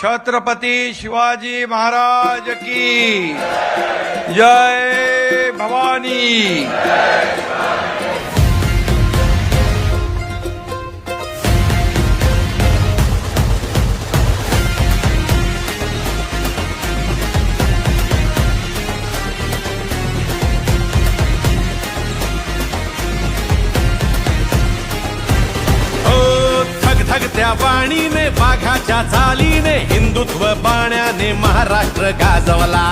छत्रपती शिवाजी महाराज की जय भवानी। धगधगत्या वाणीने वाघाच्या चालीने हिंदुत्व बाण्याने महाराष्ट्र गाजवला।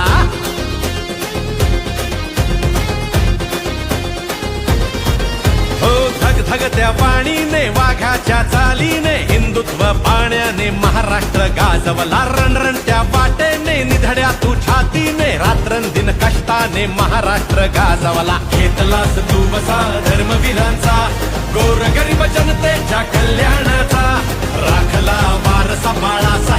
हो धगधगत्या वाणीने वाघाच्या चालीने हिंदुत्व बाण्याने महाराष्ट्र गाजवला। रणरणत्या वाटेने निधड्या तू छातीने रात्रंदिन कष्टाने महाराष्ट्र गाजवला। घेतलास तू वसा धर्मवीरांचा गोरगरीब जनतेच्या कल्याणाचा राखला वारसा बाळाचा